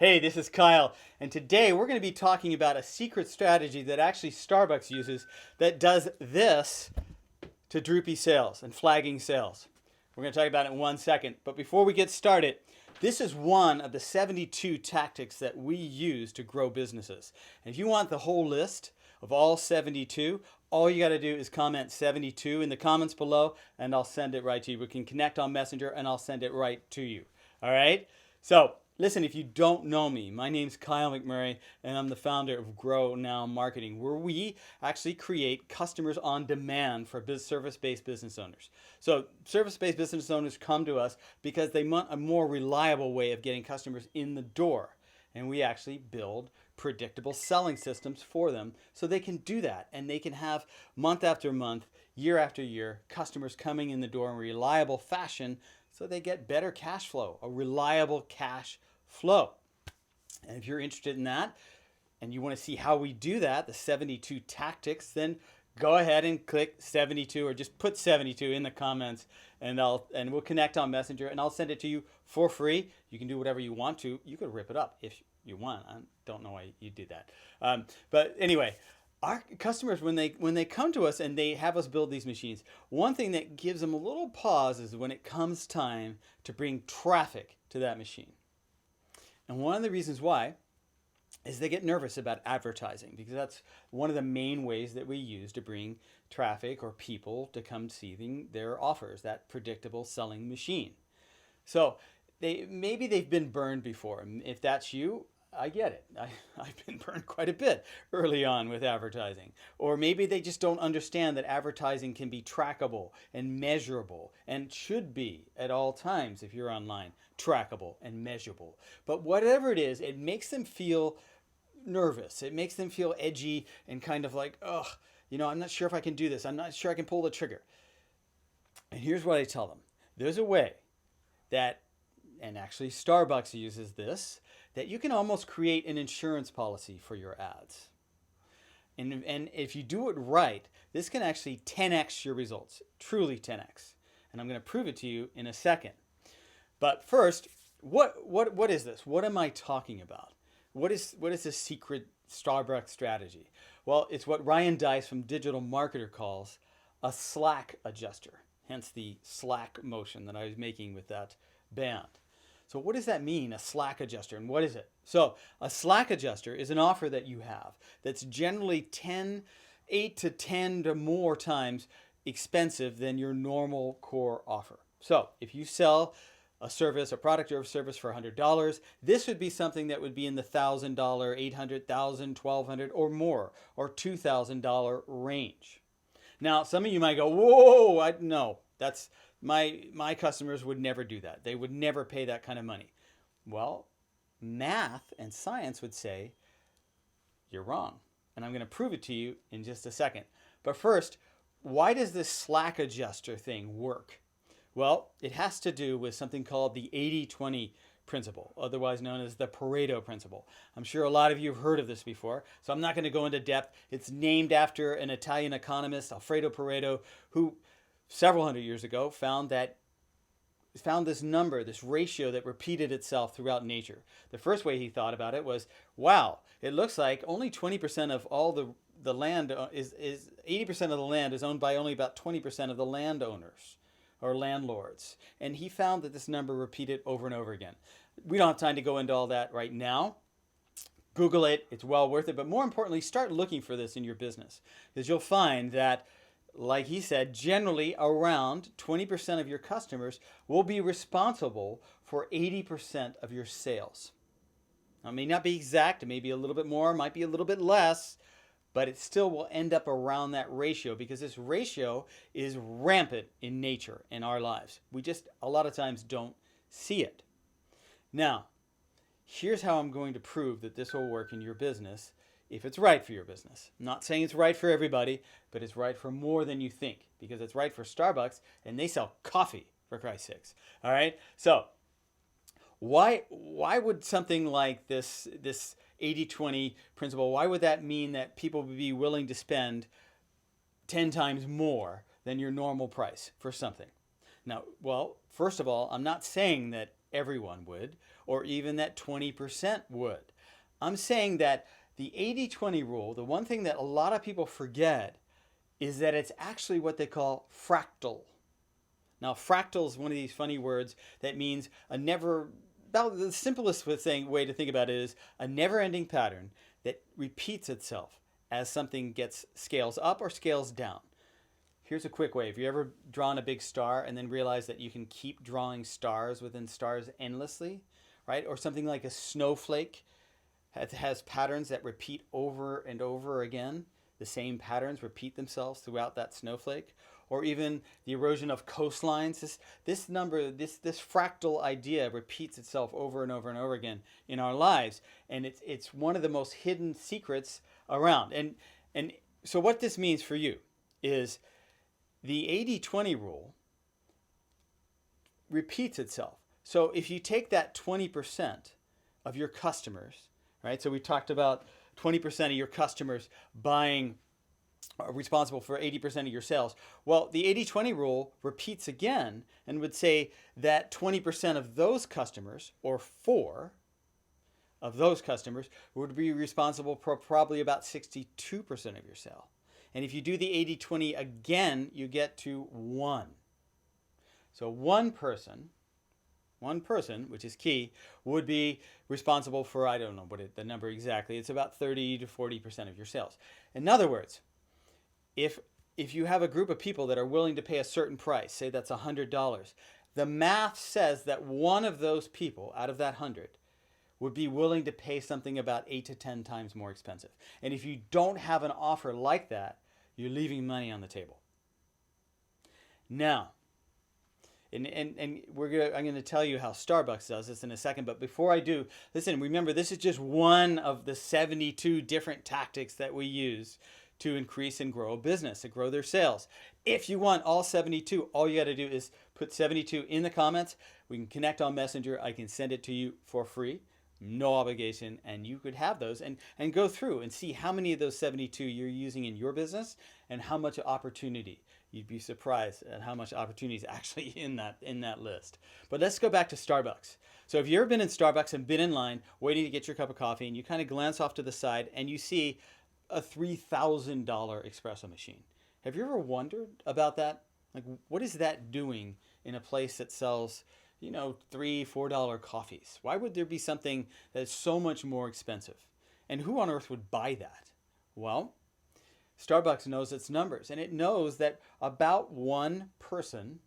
Hey, this is Kyle, and today we're going to be talking about a secret strategy that actually Starbucks uses that does this to droopy sales and flagging sales. We're going to talk about it in 1 second, but before we get started, this is one of the 72 tactics that we use to grow businesses. And if you want the whole list of all 72, all you got to do is comment 72 in the comments below, and I'll send it right to you. We can connect on Messenger, and I'll send it right to you. All right? So, listen, if you don't know me, my name's Kyle McMurray, and I'm the founder of Grow Now Marketing, where we actually create customers on demand for service-based business owners. So service-based business owners come to us because they want a more reliable way of getting customers in the door. And we actually build predictable selling systems for them so they can do that. And they can have month after month, year after year, customers coming in the door in a reliable fashion so they get better cash flow, a reliable cash flow. And if you're interested in that and you want to see how we do that, the 72 tactics, then go ahead and click 72 or just put 72 in the comments and we'll connect on Messenger and I'll send it to you for free. You can do whatever you want to. You could rip it up if you want. I don't know why you did that. But anyway, our customers, when they come to us and they have us build these machines, one thing that gives them a little pause is when it comes time to bring traffic to that machine. And one of the reasons why is they get nervous about advertising, because that's one of the main ways that we use to bring traffic or people to come see their offers, that predictable selling machine. So maybe they've been burned before. And if that's you, I get it. I've been burned quite a bit early on with advertising. Or maybe they just don't understand that advertising can be trackable and measurable and should be at all times if you're online, trackable and measurable. But whatever it is, it makes them feel nervous. It makes them feel edgy and kind of like, ugh, I'm not sure if I can do this. I'm not sure I can pull the trigger. And here's what I tell them. There's a way that, and actually Starbucks uses this, that you can almost create an insurance policy for your ads. And if you do it right, this can actually 10x your results, truly 10x. And I'm going to prove it to you in a second. But first, what is this? What am I talking about? What is this secret Starbucks strategy? Well, it's what Ryan Deiss from Digital Marketer calls a slack adjuster, hence the slack motion that I was making with that band. So what does that mean, a slack adjuster, and what is it? So a slack adjuster is an offer that you have that's generally 8 to 10 to more times expensive than your normal core offer. So if you sell a service, a product or a service for $100, this would be something that would be in the $1,000, $800, $1,000, $1,200 or more, or $2,000 range. Now, some of you might go, whoa, no, that's my customers would never do that. They would never pay that kind of money. Well, math and science would say you're wrong. And I'm going to prove it to you in just a second. But first, why does this slack adjuster thing work? Well, it has to do with something called the 80-20 principle, otherwise known as the Pareto principle. I'm sure a lot of you have heard of this before, so I'm not going to go into depth. It's named after an Italian economist, Alfredo Pareto, who several hundred years ago found this number, this ratio that repeated itself throughout nature. The first way he thought about it was, wow, it looks like only 20% of all the land is 80% of the land is owned by only about 20% of the landowners or landlords. And he found that this number repeated over and over again. We don't have time to go into all that right now. Google it, it's well worth it. But more importantly, start looking for this in your business, because you'll find that, like he said, generally around 20% of your customers will be responsible for 80% of your sales. Now, it may not be exact, it may be a little bit more, might be a little bit less, but it still will end up around that ratio, because this ratio is rampant in nature in our lives. We just a lot of times don't see it. Now, here's how I'm going to prove that this will work in your business if it's right for your business. I'm not saying it's right for everybody, but it's right for more than you think, because it's right for Starbucks and they sell coffee, for Christ's sakes. All right? So, why would something like this 80-20 principle, why would that mean that people would be willing to spend 10 times more than your normal price for something? Now, well, first of all, I'm not saying that everyone would, or even that 20% would. I'm saying that the 80-20 rule, the one thing that a lot of people forget is that it's actually what they call fractal. Now, fractal is one of these funny words that means a never, about the simplest way to think about it is a never-ending pattern that repeats itself as something scales up or scales down. Here's a quick way. Have you ever drawn a big star and then realized that you can keep drawing stars within stars endlessly, right? Or something like a snowflake has patterns that repeat over and over again. The same patterns repeat themselves throughout that snowflake. Or even the erosion of coastlines. This fractal idea repeats itself over and over and over again in our lives. And it's one of the most hidden secrets around. And so what this means for you is the 80-20 rule repeats itself. So if you take that 20% of your customers, right? So we talked about 20% of your customers buying are responsible for 80% of your sales. Well, the 80-20 rule repeats again and would say that 20% of those customers, or 4 of those customers, would be responsible for probably about 62% of your sale. And if you do the 80-20 again, you get to 1. So one person, which is key, would be responsible for, I don't know the number exactly, it's about 30 to 40% of your sales. In other words, if you have a group of people that are willing to pay a certain price, say that's $100, the math says that one of those people out of that 100 would be willing to pay something about 8 to 10 times more expensive. And if you don't have an offer like that, you're leaving money on the table. Now, and I'm going to tell you how Starbucks does this in a second, but before I do, listen, remember, this is just one of the 72 different tactics that we use to increase and grow a business, to grow their sales. If you want all 72, all you got to do is put 72 in the comments. We can connect on Messenger. I can send it to you for free, no obligation, and you could have those and go through and see how many of those 72 you're using in your business and how much opportunity. You'd be surprised at how much opportunity is actually in that list. But let's go back to Starbucks. So if you've ever been in Starbucks and been in line waiting to get your cup of coffee and you kind of glance off to the side and you see a $3,000 espresso machine. Have you ever wondered about that? Like, what is that doing in a place that sells, $3, $4 coffees? Why would there be something that's so much more expensive? And who on earth would buy that? Well, Starbucks knows its numbers, and it knows that about one person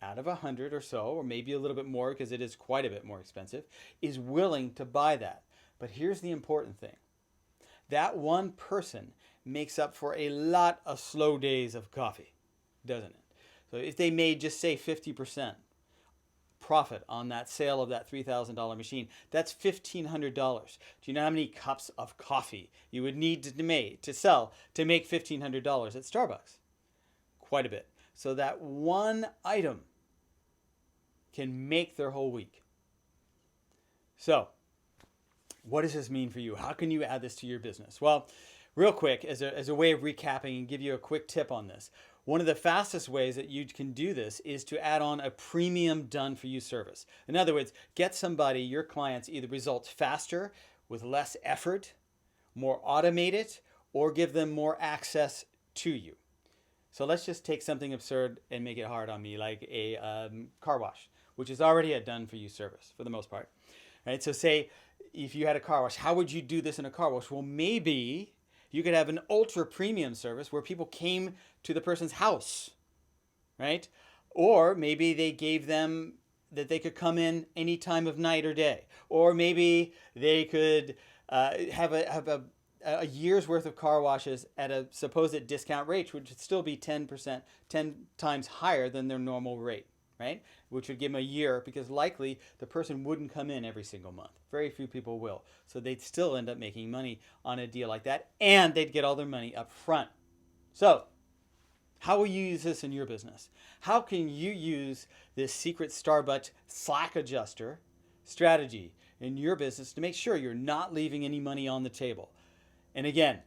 out of 100 or so, or maybe a little bit more because it is quite a bit more expensive, is willing to buy that. But here's the important thing. That one person makes up for a lot of slow days of coffee, doesn't it? So if they made, just say, 50% profit on that sale of that $3,000 machine, that's $1,500. Do you know how many cups of coffee you would need to sell to make $1,500 at Starbucks? Quite a bit. So that one item can make their whole week. So, what does this mean for you? How can you add this to your business? Well, real quick, as a way of recapping and give you a quick tip on this, one of the fastest ways that you can do this is to add on a premium done-for-you service. In other words, get your clients, either results faster, with less effort, more automated, or give them more access to you. So let's just take something absurd and make it hard on me, like a car wash, which is already a done-for-you service for the most part. Right? So say if you had a car wash, how would you do this in a car wash? Well, maybe you could have an ultra premium service where people came to the person's house, right? Or maybe they gave them that they could come in any time of night or day. Or maybe they could have a year's worth of car washes at a supposed discount rate, which would still be 10 times higher than their normal rate, right? Which would give them a year, because likely the person wouldn't come in every single month. Very few people will. So they'd still end up making money on a deal like that, and they'd get all their money up front. So how will you use this in your business? How can you use this secret Starbucks slack adjuster strategy in your business to make sure you're not leaving any money on the table? And again,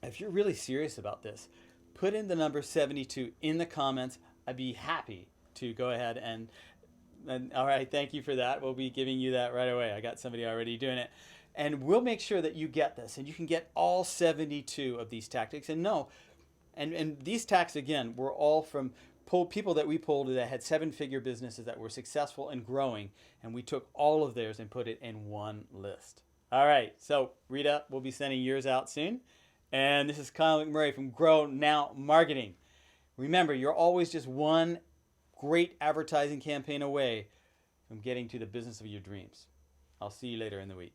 if you're really serious about this, put in the number 72 in the comments. I'd be happy to go ahead and all right, thank you for that. We'll be giving you that right away. I got somebody already doing it. And we'll make sure that you get this and you can get all 72 of these tactics. And no, and these tactics, again, were all from people that we pulled that had seven-figure businesses that were successful and growing. And we took all of theirs and put it in one list. All right, so Rita, we'll be sending yours out soon. And this is Kyle McMurray from Grow Now Marketing. Remember, you're always just one great advertising campaign away from getting to the business of your dreams. I'll see you later in the week.